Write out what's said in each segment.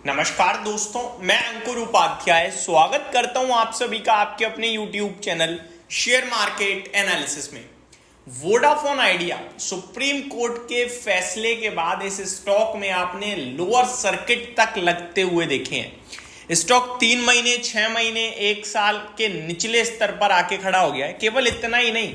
नमस्कार दोस्तों, मैं अंकुर उपाध्याय स्वागत करता हूं आप सभी का आपके अपने YouTube channel share market analysis में। वोडाफोन आइडिया सुप्रीम कोर्ट के फैसले के बाद इस स्टॉक में आपने लोअर सर्किट तक लगते हुए देखे हैं। स्टॉक 3 महीने, 6 महीने, 1 साल के निचले स्तर पर आके खड़ा हो गया है। केवल इतना ही नहीं,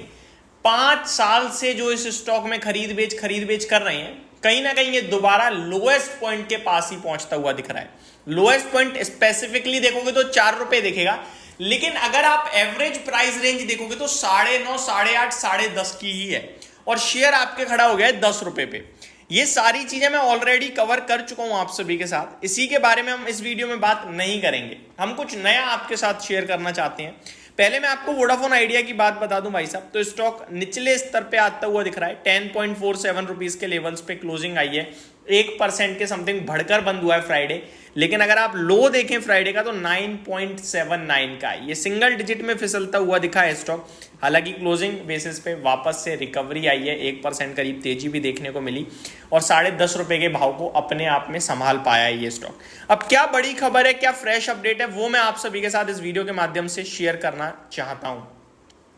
5 साल से जो इस स्टॉक में खरीद बेच कर रहे हैं, कहीं ना कहीं ये दोबारा लोएस्ट पॉइंट के पास ही पहुंचता हुआ दिख रहा है। लोएस्ट पॉइंट स्पेसिफिकली देखोगे तो 4 रुपए दिखेगा, लेकिन अगर आप एवरेज प्राइस रेंज देखोगे तो 9.5, 8.5, 10.5 की ही है और शेयर आपके खड़ा हो गया है 10 रुपए पे। ये सारी चीजें मैं ऑलरेडी कवर कर चुका हूं आप सभी के साथ, इसी के बारे में हम इस वीडियो में बात नहीं करेंगे। हम कुछ नया आपके साथ शेयर करना चाहते हैं। पहले मैं आपको वोडाफोन आइडिया की बात बता दूं भाई साहब, तो स्टॉक निचले स्तर पे आता हुआ दिख रहा है। 10.47 रुपीज के लेवल्स पे क्लोजिंग आई है। 1% के समथिंग बढ़कर बंद हुआ है फ्राइडे, लेकिन अगर आप लो देखें फ्राइडे का तो 9.79 का है। ये सिंगल डिजिट में फिसलता हुआ दिखा है स्टॉक। हालांकि क्लोजिंग बेसिस पे वापस से रिकवरी आई है, 1% करीब तेजी भी देखने को मिली और 10.5 रुपए के भाव को अपने आप में संभाल पाया है ये स्टॉक। अब क्या बड़ी खबर है, क्या फ्रेश अपडेट है, वो मैं आप सभी के साथ इस वीडियो के माध्यम से शेयर करना चाहता हूं।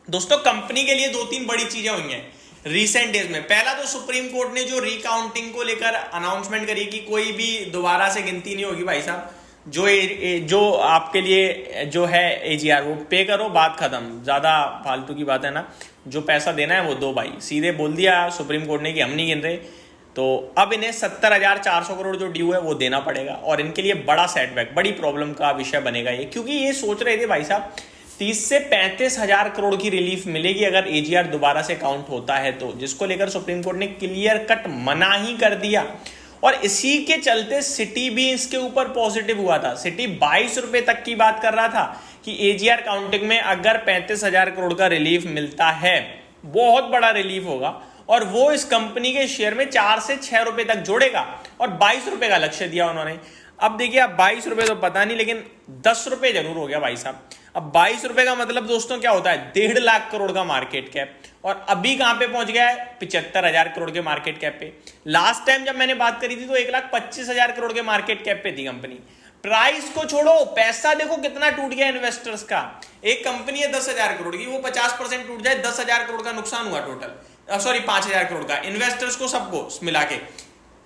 दोस्तों, कंपनी के लिए 2-3 बड़ी चीजें हुई हैं रिसेंट डेज में। पहला तो सुप्रीम कोर्ट ने जो रिकाउंटिंग को लेकर अनाउंसमेंट करी कि कोई भी दोबारा से गिनती नहीं होगी भाई साहब, जो आपके लिए जो है एजीआर वो पे करो, बात खत्म। ज्यादा फालतू की बात है ना, जो पैसा देना है वो दो भाई। सीधे बोल दिया सुप्रीम कोर्ट ने कि हम नहीं गिन रहे, तो अब इन्हें 70,400 करोड़ जो ड्यू है वो देना पड़ेगा और इनके लिए बड़ा सेटबैक, बड़ी प्रॉब्लम का विषय बनेगा ये, क्योंकि ये सोच रहे थे भाई साहब 30 से 35 हजार करोड़ की रिलीफ मिलेगी अगर एजीआर दोबारा से काउंट होता है तो, जिसको लेकर सुप्रीम कोर्ट ने क्लियर कट मना ही कर दिया। और इसी के चलते सिटी भी इसके ऊपर पॉजिटिव हुआ था। सिटी 22 रुपए तक की बात कर रहा था कि एजीआर काउंटिंग में अगर 35 हजार करोड़ का रिलीफ मिलता है, बहुत बड़ा रिलीफ होगा और वो इस कंपनी के शेयर में 4 से 6 रुपए तक जोड़ेगा और 22 रुपए का लक्ष्य दिया उन्होंने। अब देखिए, अब 22 रुपए तो पता नहीं, लेकिन 10 रुपए जरूर हो गया भाई साहब। अब 22 रुपए का मतलब दोस्तों क्या होता है, 1.5 लाख करोड़ का मार्केट कैप, और अभी कहां पे पहुंच गया है, 75,000 करोड़ के मार्केट कैप पे। लास्ट टाइम जब मैंने बात करी थी तो 1,25,000 करोड़ के मार्केट कैप पे थी कंपनी। प्राइस को छोड़ो, पैसा देखो कितना टूट गया इन्वेस्टर्स का। एक कंपनी है 10,000 करोड़ की, वो 50% टूट जाए, 10,000 करोड़ का नुकसान हुआ टोटल, सॉरी 5,000 करोड़ का, इन्वेस्टर्स को सबको मिला के।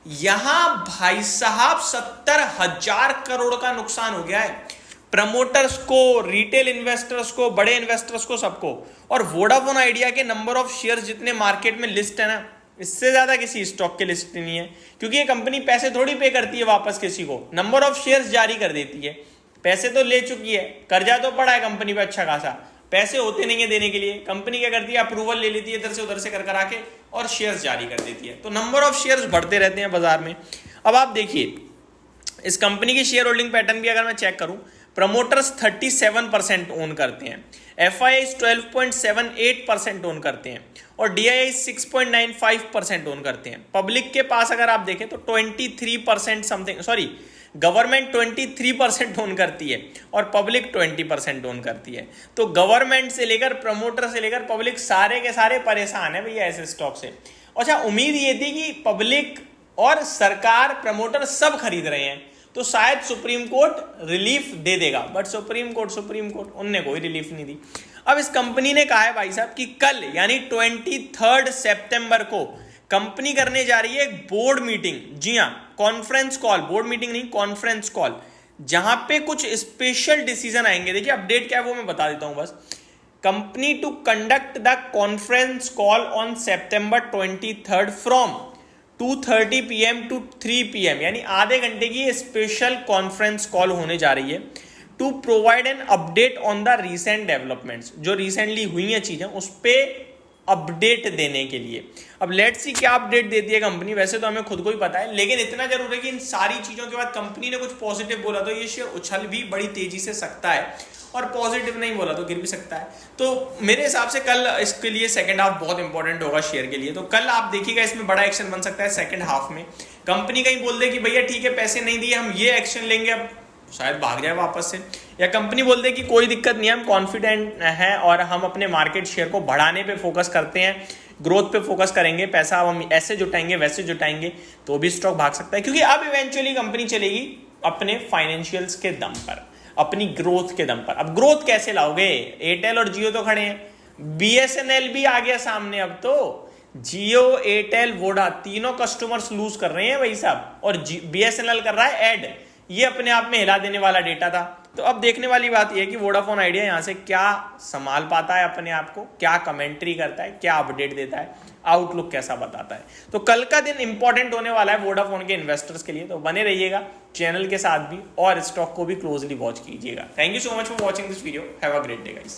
यहां भाई साहब 70,000 करोड़ का नुकसान हो गया है, प्रमोटर्स को, रिटेल इन्वेस्टर्स को, बड़े इन्वेस्टर्स को, सबको। और वोडाफोन आइडिया के नंबर ऑफ शेयर्स जितने मार्केट में लिस्ट है ना, इससे ज्यादा किसी स्टॉक के लिस्ट नहीं है, क्योंकि ये कंपनी पैसे थोड़ी पे करती है वापस किसी को, नंबर ऑफ शेयर्स जारी कर देती है। पैसे तो ले चुकी है, कर्जा तो पड़ा है कंपनी पे अच्छा खासा, पैसे होते नहीं है देने के लिए। कंपनी क्या करती है, अप्रूवल ले लेती है इधर से उधर से कर करा के और शेयर्स जारी कर देती है, तो नंबर ऑफ शेयर्स बढ़ते रहते हैं बाजार में। अब आप देखिए इस कंपनी की शेयर होल्डिंग पैटर्न भी अगर मैं चेक करूं, प्रमोटर्स 37% ओन करते हैं, FIIs 12.78% ओन करते हैं और DIIs 6.95% ओन करते हैं। पब्लिक के पास अगर आप देखें तो 23% समथिंग, सॉरी गवर्नमेंट 23% ओन करती है और पब्लिक 20% ओन करती है। तो गवर्नमेंट से लेकर, प्रमोटर से लेकर पब्लिक, सारे के सारे परेशान है भैया ऐसे स्टॉक से। अच्छा, उम्मीद ये थी कि पब्लिक और सरकार, प्रमोटर सब खरीद रहे हैं तो शायद सुप्रीम कोर्ट रिलीफ दे देगा, बट सुप्रीम कोर्ट उनने कोई रिलीफ नहीं दी। अब इस कंपनी ने कहा है भाई साहब कि कल यानी 23 सितंबर को कंपनी करने जा रही है एक बोर्ड मीटिंग। जी हां, कॉन्फ्रेंस कॉल, बोर्ड मीटिंग नहीं, कॉन्फ्रेंस कॉल, जहां पे कुछ स्पेशल डिसीजन आएंगे। देखिए अपडेट क्या है वो मैं बता देता हूं बस। Company to conduct the conference call on September 23 from 2:30 PM to 3 PM, यानी आधे घंटे की स्पेशल कॉन्फ्रेंस कॉल होने जा रही है to provide an update on the recent developments, जो रिसेंटली हुई हैं चीजें उस पर अपडेट देने के लिए। अब लेट्स सी क्या अपडेट देती है कंपनी, वैसे तो हमें खुद को ही पता है, लेकिन इतना जरूर है कि इन सारी चीजों के बाद कंपनी ने कुछ पॉजिटिव बोला तो ये शेयर उछल भी बड़ी तेजी से सकता है और पॉजिटिव नहीं बोला तो गिर भी सकता है। तो मेरे हिसाब से कल इसके लिए सेकंड हाफ बहुत इंपॉर्टेंट होगा शेयर के लिए। तो कल आप देखिएगा इसमें बड़ा एक्शन बन सकता है सेकंड हाफ में। कंपनी कहीं बोल दे कि भैया ठीक है पैसे नहीं दिए, हम ये एक्शन लेंगे, अब शायद भाग जाए वापस से, या कंपनी बोल दे कि कोई दिक्कत नहीं है, हम कॉन्फिडेंट हैं और हम अपने मार्केट शेयर को बढ़ाने पे फोकस करते हैं, ग्रोथ पे फोकस करेंगे, पैसा हम ऐसे जुटाएंगे वैसे जुटाएंगे, तो भी स्टॉक भाग सकता है। क्योंकि अब इवेंचुअली कंपनी चलेगी अपने फाइनेंशियल्स के दम पर, अपनी ग्रोथ के दम पर। अब ग्रोथ कैसे लाओगे? एयरटेल और जियो तो खड़े हैं, बीएसएनएल भी आ गया सामने। अब तो जियो, एयरटेल, वोडा तीनों कस्टमर्स लूज कर रहे हैं भाई साहब, और बीएसएनएल कर रहा है ऐड। ये अपने आप में हिला देने वाला डेटा था। तो अब देखने वाली बात यह है कि वोडाफोन आइडिया यहां से क्या संभाल पाता है अपने आप को, क्या कमेंट्री करता है, क्या अपडेट देता है, आउटलुक कैसा बताता है। तो कल का दिन इंपॉर्टेंट होने वाला है वोडाफोन के इन्वेस्टर्स के लिए। तो बने रहिएगा चैनल के साथ भी और स्टॉक को भी क्लोजली वॉच कीजिएगा। Thank you so much for watching this video. Have a great day guys.